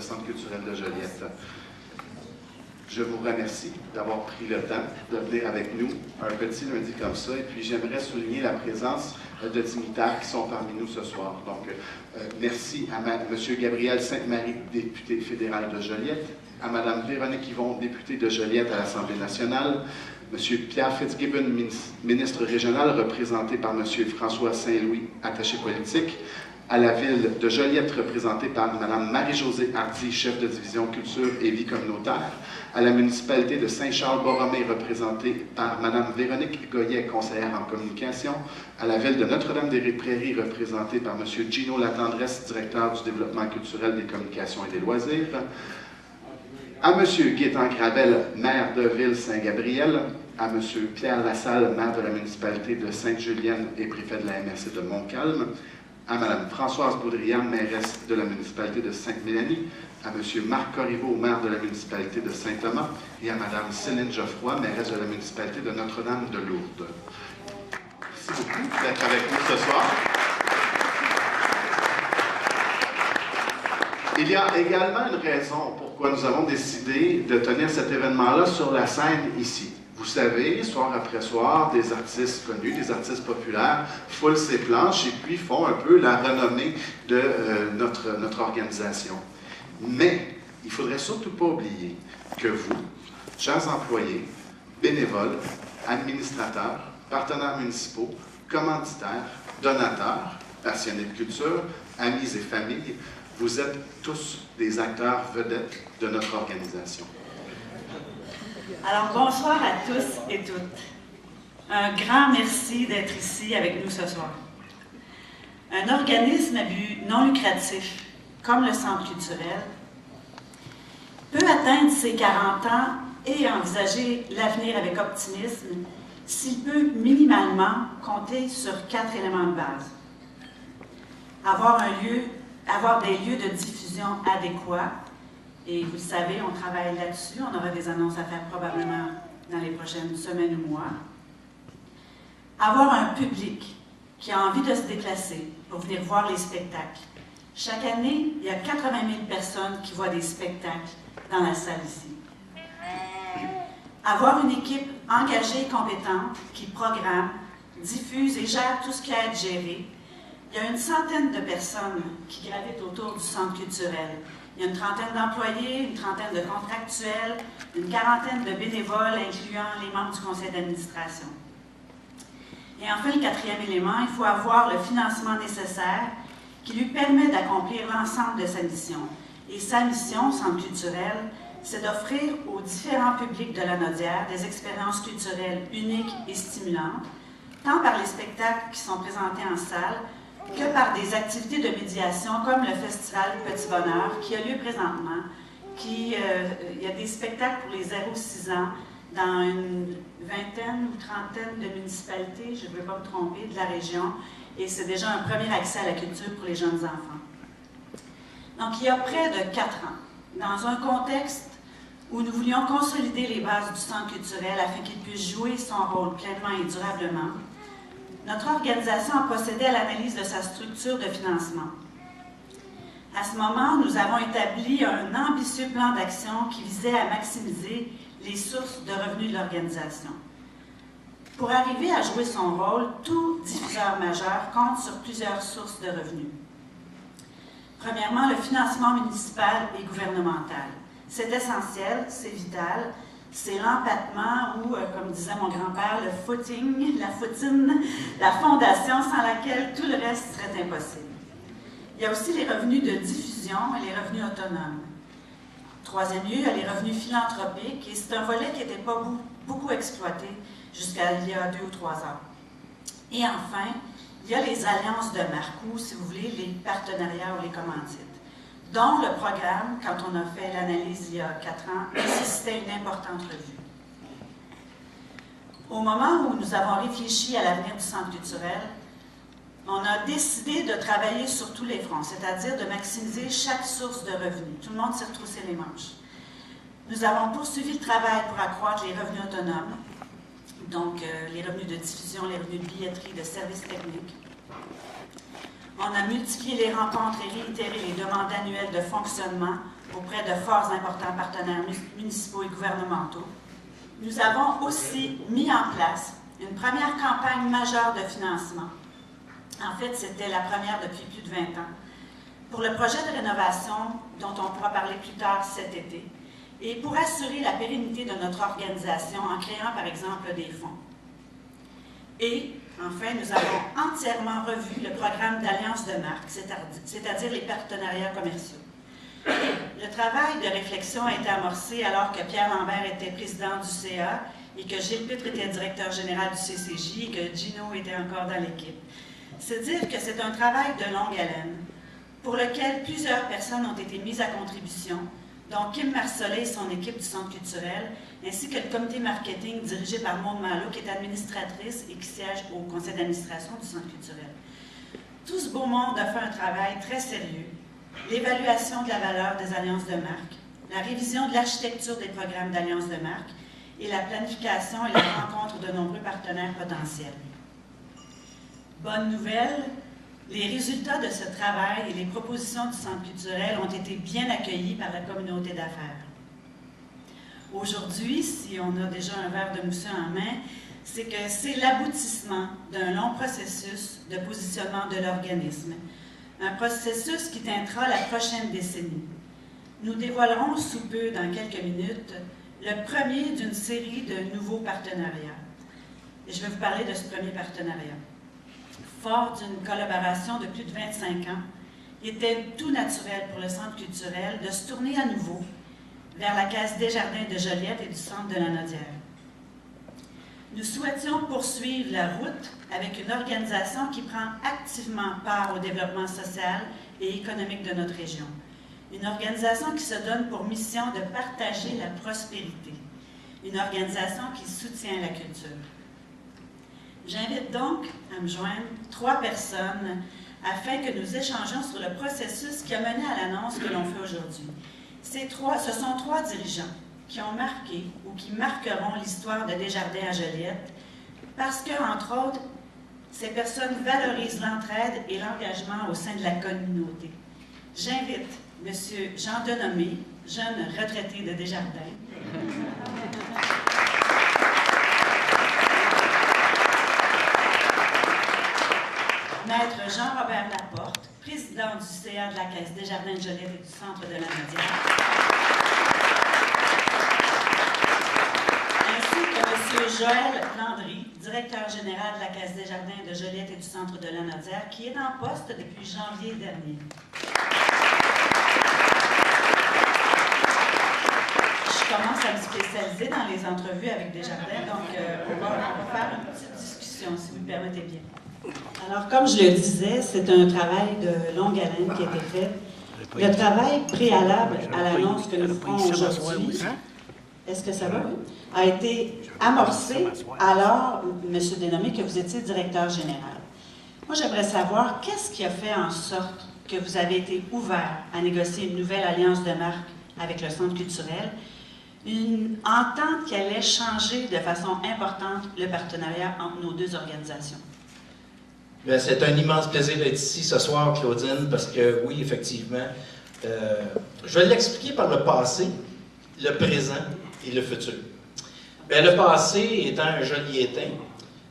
Centre culturel de Joliette. Je vous remercie d'avoir pris le temps de venir avec nous un petit lundi comme ça. Et puis, j'aimerais souligner la présence de dignitaires qui sont parmi nous ce soir. Donc, merci à M. Gabriel Sainte-Marie, député fédéral de Joliette, à Mme Véronique Yvon, députée de Joliette à l'Assemblée nationale, M. Pierre Fitzgibbon, ministre régional, représenté par M. François Saint-Louis, attaché politique, à la ville de Joliette, représentée par Mme Marie-Josée Hardy, chef de division culture et vie communautaire, à la municipalité de Saint-Charles-Borromée, représentée par Mme Véronique Goyet, conseillère en communication, à la ville de Notre-Dame-des-Prairies, représentée par M. Gino Latendresse, directeur du développement culturel, des communications et des loisirs, à M. Gaétan Gravel, maire de Ville-Saint-Gabriel, à M. Pierre Lassalle, maire de la municipalité de Sainte-Julienne et préfet de la MRC de Montcalm, à Mme Françoise Baudrian, mairesse de la municipalité de Sainte-Mélanie, à M. Marc Corriveau, maire de la municipalité de Saint-Thomas, et à Mme Céline Geoffroy, mairesse de la municipalité de Notre-Dame de Lourdes. Merci beaucoup d'être avec nous ce soir. Il y a également une raison pourquoi nous avons décidé de tenir cet événement-là sur la scène ici. Vous savez, soir après soir, des artistes connus, des artistes populaires foulent ces planches et puis font un peu la renommée de notre organisation. Mais il ne faudrait surtout pas oublier que vous, chers employés, bénévoles, administrateurs, partenaires municipaux, commanditaires, donateurs, passionnés de culture, amis et familles, vous êtes tous des acteurs vedettes de notre organisation. Alors, bonsoir à tous et toutes. Un grand merci d'être ici avec nous ce soir. Un organisme à but non lucratif, comme le Centre culturel, peut atteindre ses 40 ans et envisager l'avenir avec optimisme s'il peut minimalement compter sur 4 éléments de base. Avoir des lieux de diffusion adéquats. Et vous le savez, on travaille là-dessus. On aura des annonces à faire probablement dans les prochaines semaines ou mois. Avoir un public qui a envie de se déplacer pour venir voir les spectacles. Chaque année, il y a 80 000 personnes qui voient des spectacles dans la salle ici. Avoir une équipe engagée et compétente qui programme, diffuse et gère tout ce qui a à être géré. Il y a une centaine de personnes qui gravitent autour du centre culturel. Il y a une trentaine d'employés, une trentaine de contractuels, une quarantaine de bénévoles, incluant les membres du conseil d'administration. Et enfin, le 4e élément, il faut avoir le financement nécessaire qui lui permet d'accomplir l'ensemble de sa mission. Et sa mission, Centre culturel, c'est d'offrir aux différents publics de la Naudière des expériences culturelles uniques et stimulantes, tant par les spectacles qui sont présentés en salle, que par des activités de médiation comme le Festival Petit Bonheur qui a lieu présentement. Il y a des spectacles pour les 0-6 ans dans une vingtaine ou trentaine de municipalités, je ne veux pas me tromper, de la région, et c'est déjà un premier accès à la culture pour les jeunes enfants. Donc, il y a près de 4 ans, dans un contexte où nous voulions consolider les bases du centre culturel afin qu'il puisse jouer son rôle pleinement et durablement, notre organisation a procédé à l'analyse de sa structure de financement. À ce moment, nous avons établi un ambitieux plan d'action qui visait à maximiser les sources de revenus de l'organisation. Pour arriver à jouer son rôle, tout diffuseur majeur compte sur plusieurs sources de revenus. Premièrement, le financement municipal et gouvernemental. C'est essentiel, c'est vital. C'est l'empattement ou, comme disait mon grand-père, le footing, la foutine, la fondation sans laquelle tout le reste serait impossible. Il y a aussi les revenus de diffusion et les revenus autonomes. Troisième lieu, il y a les revenus philanthropiques et c'est un volet qui n'était pas beaucoup exploité jusqu'à il y a 2 ou 3 ans. Et enfin, il y a les alliances de marque ou, si vous voulez, les partenariats ou les commandites, dont le programme, quand on a fait l'analyse il y a 4 ans, nécessitait une importante revue. Au moment où nous avons réfléchi à l'avenir du centre culturel, on a décidé de travailler sur tous les fronts, c'est-à-dire de maximiser chaque source de revenus. Tout le monde s'est retroussé les manches. Nous avons poursuivi le travail pour accroître les revenus autonomes, donc les revenus de diffusion, les revenus de billetterie, de services techniques. On On a multiplié les rencontres et réitéré les demandes annuelles de fonctionnement auprès de forts importants partenaires municipaux et gouvernementaux. Nous avons aussi mis en place une première campagne majeure de financement. En fait, c'était la première depuis plus de 20 ans, pour le projet de rénovation dont on pourra parler plus tard cet été, et pour assurer la pérennité de notre organisation en créant, par exemple, des fonds. Et, enfin, nous avons entièrement revu le programme d'alliance de marque, c'est-à-dire les partenariats commerciaux. Le travail de réflexion a été amorcé alors que Pierre Lambert était président du CA et que Gilles Pitre était directeur général du CCJ et que Gino était encore dans l'équipe. C'est dire que c'est un travail de longue haleine, pour lequel plusieurs personnes ont été mises à contribution, dont Kim Marcellet et son équipe du Centre culturel, ainsi que le comité marketing dirigé par Maude Malo, qui est administratrice et qui siège au conseil d'administration du Centre culturel. Tout ce beau monde a fait un travail très sérieux. L'évaluation de la valeur des alliances de marque, la révision de l'architecture des programmes d'alliances de marque et la planification et la rencontre de nombreux partenaires potentiels. Bonne nouvelle, les résultats de ce travail et les propositions du Centre culturel ont été bien accueillis par la communauté d'affaires. Aujourd'hui, si on a déjà un verre de mousseux en main, c'est que c'est l'aboutissement d'un long processus de positionnement de l'organisme. Un processus qui teintera la prochaine décennie. Nous dévoilerons sous peu, dans quelques minutes, le premier d'une série de nouveaux partenariats. Et je vais vous parler de ce premier partenariat. Fort d'une collaboration de plus de 25 ans, il était tout naturel pour le Centre culturel de se tourner à nouveau vers la Caisse Desjardins de Joliette et du Centre de la Nodière. Nous souhaitions poursuivre la route avec une organisation qui prend activement part au développement social et économique de notre région. Une organisation qui se donne pour mission de partager la prospérité. Une organisation qui soutient la culture. J'invite donc à me joindre 3 personnes afin que nous échangions sur le processus qui a mené à l'annonce que l'on fait aujourd'hui. Ce sont 3 dirigeants qui ont marqué ou qui marqueront l'histoire de Desjardins à Joliette parce que, entre autres, ces personnes valorisent l'entraide et l'engagement au sein de la communauté. J'invite M. Jean Denomé, jeune retraité de Desjardins, Maître Jean-Robert Laporte, président du CA de la Caisse Desjardins de Joliette et du Centre de la Nodière, ainsi que M. Joël Landry, directeur général de la Caisse Desjardins de Joliette et du Centre de la Nodière, qui est en poste depuis janvier dernier. Je commence à me spécialiser dans les entrevues avec Desjardins, donc on va faire une petite discussion, si vous le permettez bien. Alors, comme je le disais, c'est un travail de longue haleine qui a été fait. Le travail préalable à l'annonce que nous ferons aujourd'hui, est-ce que ça va? A été amorcé alors, M. Denomé, que vous étiez directeur général. Moi, j'aimerais savoir qu'est-ce qui a fait en sorte que vous avez été ouvert à négocier une nouvelle alliance de marque avec le Centre culturel, une entente qui allait changer de façon importante le partenariat entre nos 2 organisations. Bien, c'est un immense plaisir d'être ici ce soir, Claudine, parce que oui, effectivement, je vais l'expliquer par le passé, le présent et le futur. Bien, le passé étant un Joliettain,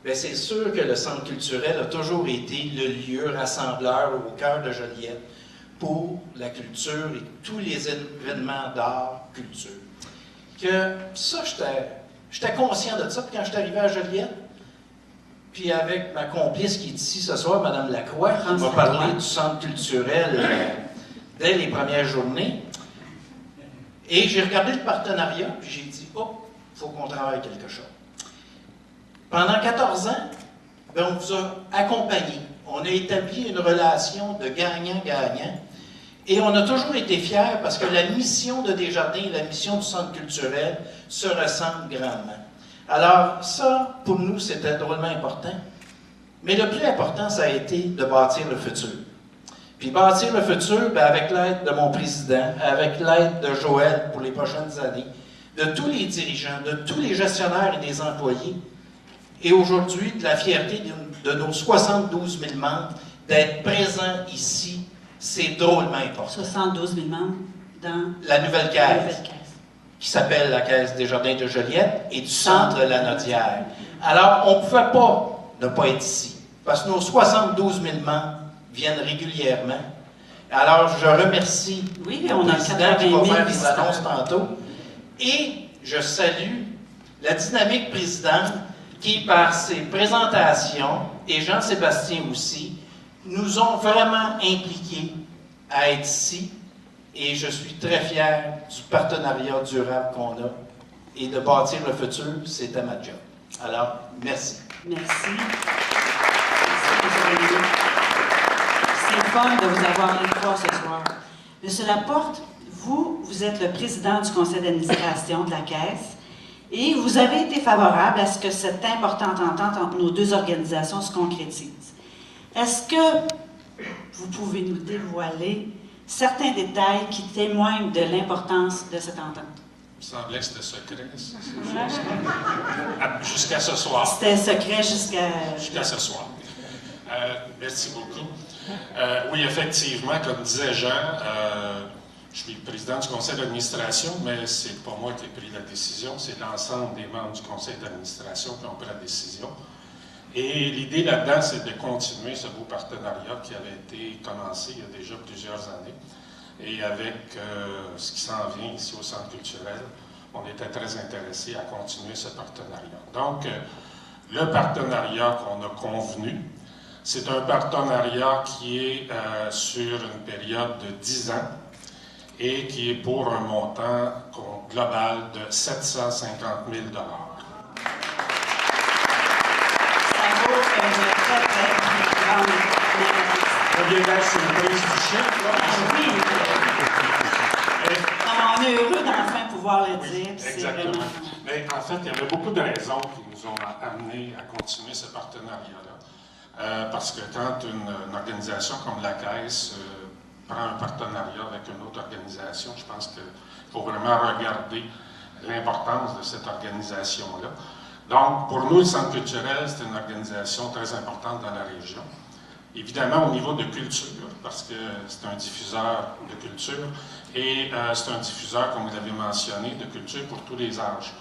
bien, c'est sûr que le Centre culturel a toujours été le lieu rassembleur au cœur de Joliette pour la culture et tous les événements d'art, culture. Que ça, j'étais conscient de ça, puis quand je suis arrivé à Joliette, puis avec ma complice qui est ici ce soir, Mme Lacroix, qui m'a parlé du centre culturel dès les premières journées. Et j'ai regardé le partenariat, puis j'ai dit, oh, il faut qu'on travaille quelque chose. Pendant 14 ans, bien, on vous a accompagnés. On a établi une relation de gagnant-gagnant. Et on a toujours été fiers parce que la mission de Desjardins et la mission du centre culturel se ressemblent grandement. Alors, ça, pour nous, c'était drôlement important. Mais le plus important, ça a été de bâtir le futur. Puis bâtir le futur, bien, avec l'aide de mon président, avec l'aide de Joël pour les prochaines années, de tous les dirigeants, de tous les gestionnaires et des employés, et aujourd'hui, de la fierté de nos 72 000 membres d'être présent ici, c'est drôlement important. 72 000 membres dans La nouvelle la caisse, nouvelle caisse. qui s'appelle la Caisse des Jardins de Joliette et du Centre Lanaudière. Alors, on ne pouvait pas ne pas être ici, parce que nos 72 000 membres viennent régulièrement. Alors, je remercie Oui, le on a président 80 qui 000 va faire des visiteurs. annonces tantôt. Et je salue la dynamique présidente qui, par ses présentations, et Jean-Sébastien aussi, nous ont vraiment impliqués à être ici. Et je suis très fier du partenariat durable qu'on a. Et de bâtir le futur, c'était ma job. Alors, merci. Merci. Merci, M. Denis. C'est fun de vous avoir les trois ce soir. M. Laporte, vous êtes le président du conseil d'administration de la Caisse et vous avez été favorable à ce que cette importante entente entre nos deux organisations se concrétise. Est-ce que vous pouvez nous dévoiler certains détails qui témoignent de l'importance de cette entente? Il me semblait que c'était secret, ces choses-là. Jusqu'à ce soir. C'était secret jusqu'à... Jusqu'à ce soir. Merci beaucoup. Oui, effectivement, comme disait Jean, je suis le président du conseil d'administration, mais c'est pas moi qui ai pris la décision, c'est l'ensemble des membres du conseil d'administration qui ont pris la décision. Et l'idée là-dedans, c'est de continuer ce beau partenariat qui avait été commencé il y a déjà plusieurs années. Et avec ce qui s'en vient ici au Centre culturel, on était très intéressés à continuer ce partenariat. Donc, le partenariat qu'on a convenu, c'est un partenariat qui est sur une période de 10 ans et qui est pour un montant global de 750 000 $. On vient d'être surprise du chef, là. Oui. On est heureux d'enfin pouvoir le dire. Exactement. Mais en fait, il y avait beaucoup de raisons qui nous ont amenés à continuer ce partenariat-là. Parce que quand une organisation comme la Caisse prend un partenariat avec une autre organisation, je pense qu'il faut vraiment regarder l'importance de cette organisation-là. Donc, pour nous, le Centre culturel, c'est une organisation très importante dans la région. Évidemment, au niveau de culture, parce que c'est un diffuseur de culture, et c'est un diffuseur, comme vous l'avez mentionné, de culture pour tous les âges.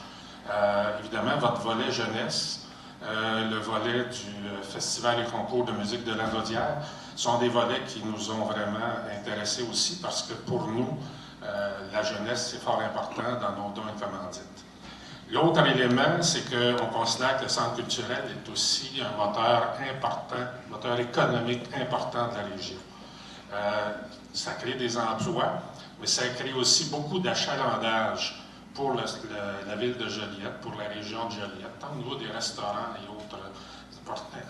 Évidemment, votre volet jeunesse, le volet du Festival et concours de musique de Lanaudière, sont des volets qui nous ont vraiment intéressés aussi, parce que pour nous, la jeunesse, c'est fort important dans nos dons et commandites. L'autre élément, c'est qu'on considère que le Centre culturel est aussi un moteur important, un moteur économique important de la région. Ça crée des emplois, mais ça crée aussi beaucoup d'achalandage pour la ville de Joliette, pour la région de Joliette, tant au niveau des restaurants et autres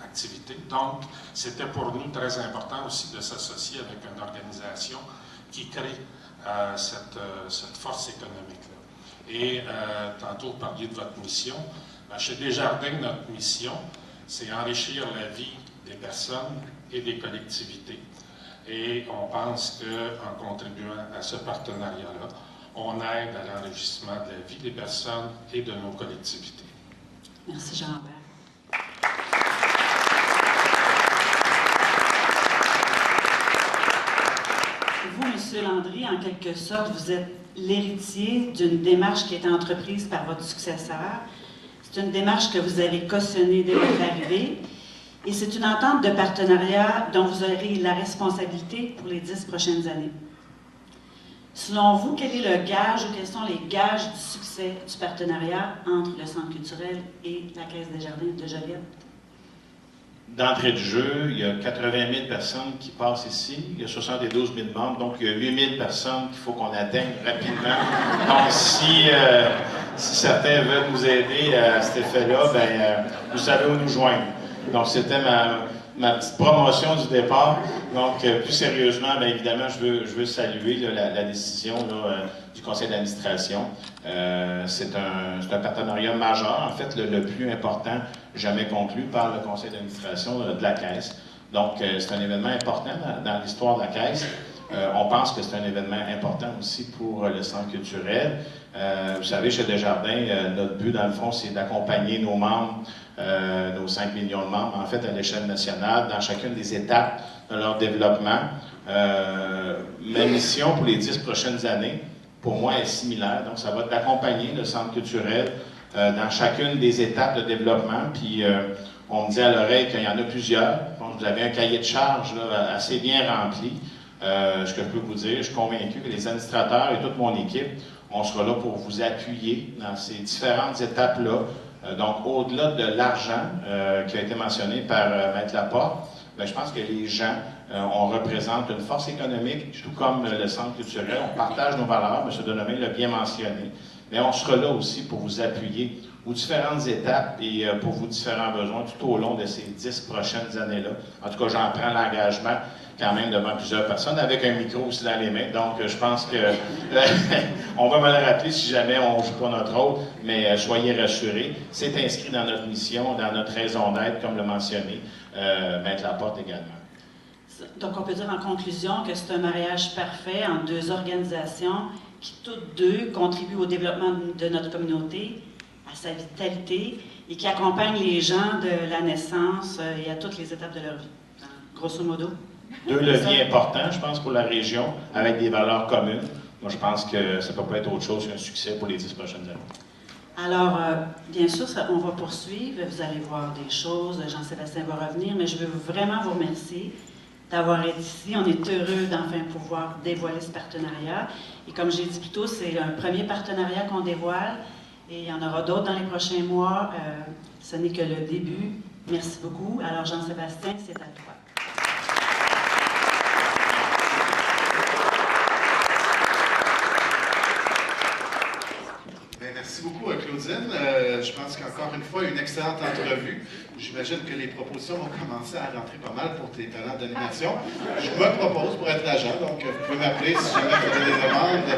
activités. Donc, c'était pour nous très important aussi de s'associer avec une organisation qui crée cette force économique-là. Et tantôt, vous parliez de votre mission. Chez Desjardins, notre mission, c'est enrichir la vie des personnes et des collectivités. Et on pense qu'en contribuant à ce partenariat-là, on aide à l'enrichissement de la vie des personnes et de nos collectivités. Merci, Jean-Albert. Vous, M. Landry, en quelque sorte, vous êtes l'héritier d'une démarche qui a été entreprise par votre successeur. C'est une démarche que vous avez cautionnée dès votre arrivée. Et c'est une entente de partenariat dont vous aurez la responsabilité pour les 10 prochaines années. Selon vous, quel est le gage ou quels sont les gages du succès du partenariat entre le Centre culturel et la Caisse des Jardins de Joliette? D'entrée de jeu, il y a 80 000 personnes qui passent ici. Il y a 72 000 membres, donc il y a 8 000 personnes qu'il faut qu'on atteigne rapidement. Donc, si certains veulent nous aider à cet effet-là, vous savez où nous joindre. Donc, c'était ma petite promotion du départ. Donc, plus sérieusement, évidemment, je veux saluer la décision du conseil d'administration. C'est un partenariat majeur, en fait, le plus important jamais conclu par le conseil d'administration de la Caisse. Donc, c'est un événement important dans l'histoire de la Caisse. On pense que c'est un événement important aussi pour le centre culturel. Vous savez, chez Desjardins, notre but, dans le fond, c'est d'accompagner nos membres, nos 5 millions de membres, en fait, à l'échelle nationale, dans chacune des étapes de leur développement. Ma mission pour les 10 prochaines années, pour moi, est similaire. Donc, ça va être d'accompagner le centre culturel dans chacune des étapes de développement. Puis, on me dit à l'oreille qu'il y en a plusieurs. Donc, vous avez un cahier de charges là, assez bien rempli. Ce que je peux vous dire, je suis convaincu que les administrateurs et toute mon équipe, on sera là pour vous appuyer dans ces différentes étapes-là. Donc, au-delà de l'argent qui a été mentionné par Maître Laporte, bien, je pense que les gens, on représente une force économique, tout comme le centre culturel. On partage nos valeurs, M. Denomé l'a bien mentionné. Mais on sera là aussi pour vous appuyer aux différentes étapes et pour vos différents besoins tout au long de ces 10 prochaines années-là. En tout cas, j'en prends l'engagement quand même devant plusieurs personnes, avec un micro aussi dans les mains. Donc, je pense que on va me le rappeler si jamais on ne joue pas notre rôle, mais soyez rassurés. C'est inscrit dans notre mission, dans notre raison d'être, comme l'a mentionné Maître Laporte également. Donc, on peut dire en conclusion que c'est un mariage parfait entre deux organisations qui, toutes deux, contribuent au développement de notre communauté, à sa vitalité, et qui accompagnent les gens de la naissance et à toutes les étapes de leur vie, grosso modo. Deux leviers importants, je pense, pour la région, avec des valeurs communes. Moi, je pense que ça ne peut pas être autre chose qu'un succès pour les 10 prochaines années. Alors, bien sûr, on va poursuivre. Vous allez voir des choses. Jean-Sébastien va revenir, mais je veux vraiment vous remercier d'avoir été ici. On est heureux d'enfin pouvoir dévoiler ce partenariat. Et comme j'ai dit plus tôt, c'est un premier partenariat qu'on dévoile. Et il y en aura d'autres dans les prochains mois. Ce n'est que le début. Merci beaucoup. Alors, Jean-Sébastien, c'est à toi. Merci beaucoup, Claudine. Je pense qu'encore une fois, une excellente entrevue. J'imagine que les propositions vont commencer à rentrer pas mal pour tes talents d'animation. Je me propose pour être agent, donc vous pouvez m'appeler si jamais vous avez des demandes.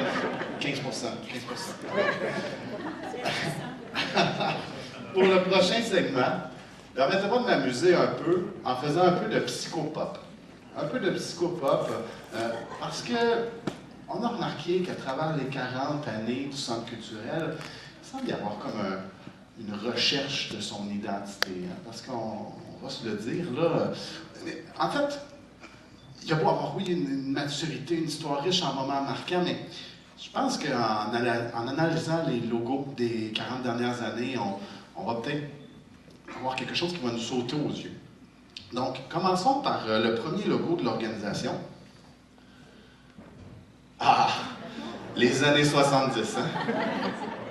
15 Pour le prochain segment, permettez-moi de m'amuser un peu en faisant un peu de psychopop. Parce que on a remarqué qu'à travers les 40 années du centre culturel, il semble y avoir comme une recherche de son identité. Hein, parce qu'on va se le dire, là. En fait, il y a beau avoir, oui, une maturité, une histoire riche en moments marquants, mais je pense qu'en analysant les logos des 40 dernières années, on va peut-être avoir quelque chose qui va nous sauter aux yeux. Donc, commençons par le premier logo de l'organisation. Ah, les années 70, hein?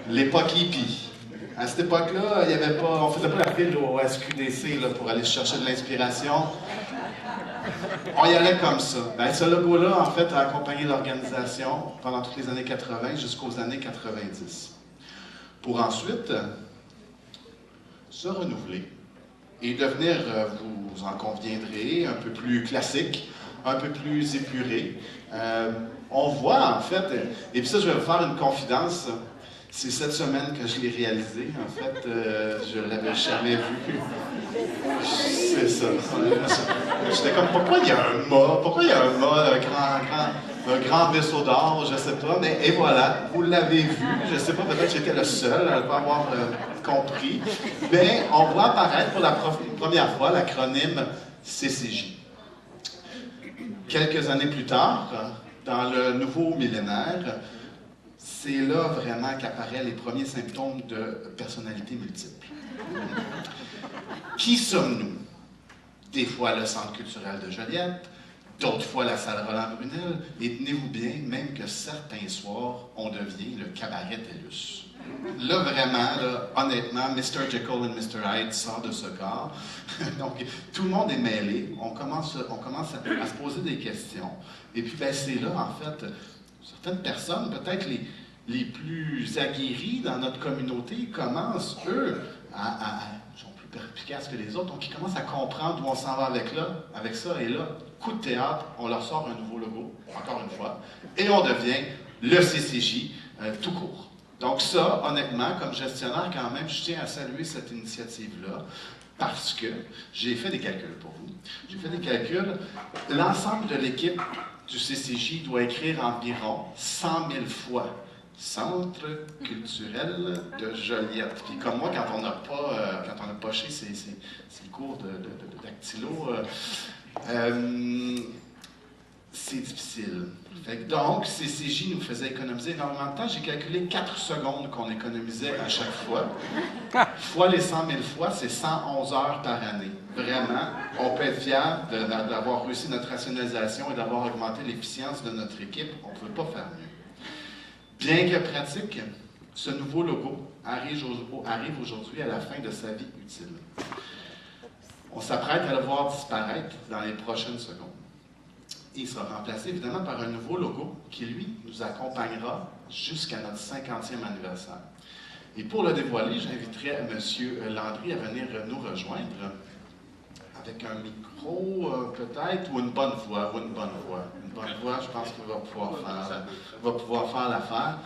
L'époque hippie. À cette époque-là, il y avait pas, on ne faisait pas la file au SQDC là, pour aller chercher de l'inspiration. On y allait comme ça. Ben, ce logo-là, en fait, a accompagné l'organisation pendant toutes les années 80 jusqu'aux années 90. Pour ensuite se renouveler et devenir, vous en conviendrez, un peu plus classique, un peu plus épuré. On voit, en fait, et puis ça, je vais vous faire une confidence, c'est cette semaine que je l'ai réalisé. En fait, je ne l'avais jamais vu. C'est ça. J'étais comme, pourquoi il y a un mât? Pourquoi il y a un mât, un grand vaisseau d'or? Je ne sais pas, mais et voilà, vous l'avez vu. Je ne sais pas, peut-être que j'étais le seul à ne pas avoir compris. Mais on voit apparaître pour la première fois l'acronyme CCJ. Quelques années plus tard, dans le nouveau millénaire, c'est là vraiment qu'apparaissent les premiers symptômes de personnalité multiple. Qui sommes-nous? Des fois le Centre culturel de Joliette, d'autres fois la salle Roland-Brunel, et tenez-vous bien, même que certains soirs, on devient le cabaret TELUS. Là, vraiment, là, honnêtement, Mr. Jekyll et Mr. Hyde sort de ce corps. Donc, tout le monde est mêlé. On commence à se poser des questions. Et puis, ben, c'est là, en fait, certaines personnes, peut-être les plus aguerris dans notre communauté, commencent, eux, sont plus perspicaces que les autres, donc ils commencent à comprendre où on s'en va avec ça. Et là, coup de théâtre, on leur sort un nouveau logo, encore une fois, et on devient le CCJ tout court. Donc ça, honnêtement, comme gestionnaire, quand même, je tiens à saluer cette initiative-là, parce que j'ai fait des calculs pour vous. J'ai fait des calculs. L'ensemble de l'équipe du CCJ doit écrire environ 100 000 fois « Centre culturel de Joliette ». Puis comme moi, quand on n'a pas poché ces cours de dactylo, c'est difficile. Donc, CCJ nous faisait économiser énormément de temps. J'ai calculé 4 secondes qu'on économisait à chaque fois. Fois les 100 000 fois, c'est 111 heures par année. Vraiment, on peut être fier d'avoir réussi notre rationalisation et d'avoir augmenté l'efficience de notre équipe. On ne peut pas faire mieux. Bien que pratique, ce nouveau logo arrive aujourd'hui à la fin de sa vie utile. On s'apprête à le voir disparaître dans les prochaines secondes. Il sera remplacé évidemment par un nouveau logo qui, lui, nous accompagnera jusqu'à notre 50e anniversaire. Et pour le dévoiler, j'inviterai M. Landry à venir nous rejoindre avec un micro peut-être, ou une bonne voix, Une bonne voix, je pense qu'il va pouvoir faire l'affaire.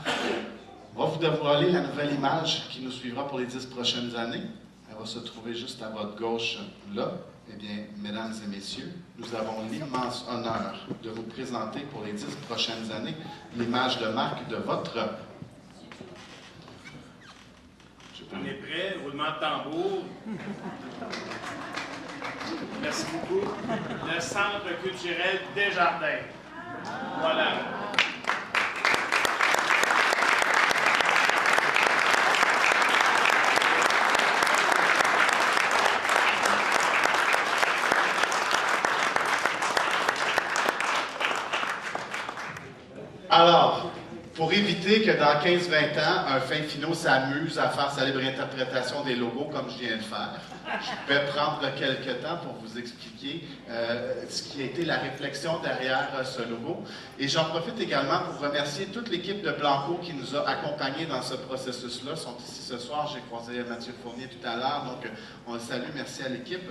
On va vous dévoiler la nouvelle image qui nous suivra pour les 10 prochaines années. Elle va se trouver juste à votre gauche, là. Eh bien, mesdames et messieurs, nous avons l'immense honneur de vous présenter pour les 10 prochaines années l'image de marque de votre... On est prêt, roulement de tambour. Merci beaucoup. Le Centre culturel Desjardins. Voilà. Alors, pour éviter que dans 15-20 ans, un fin finot s'amuse à faire sa libre interprétation des logos comme je viens de faire, je vais prendre quelques temps pour vous expliquer ce qui a été la réflexion derrière ce logo. Et j'en profite également pour remercier toute l'équipe de Blanco qui nous a accompagnés dans ce processus-là. Ils sont ici ce soir, j'ai croisé Mathieu Fournier tout à l'heure, donc on le salue, merci à l'équipe.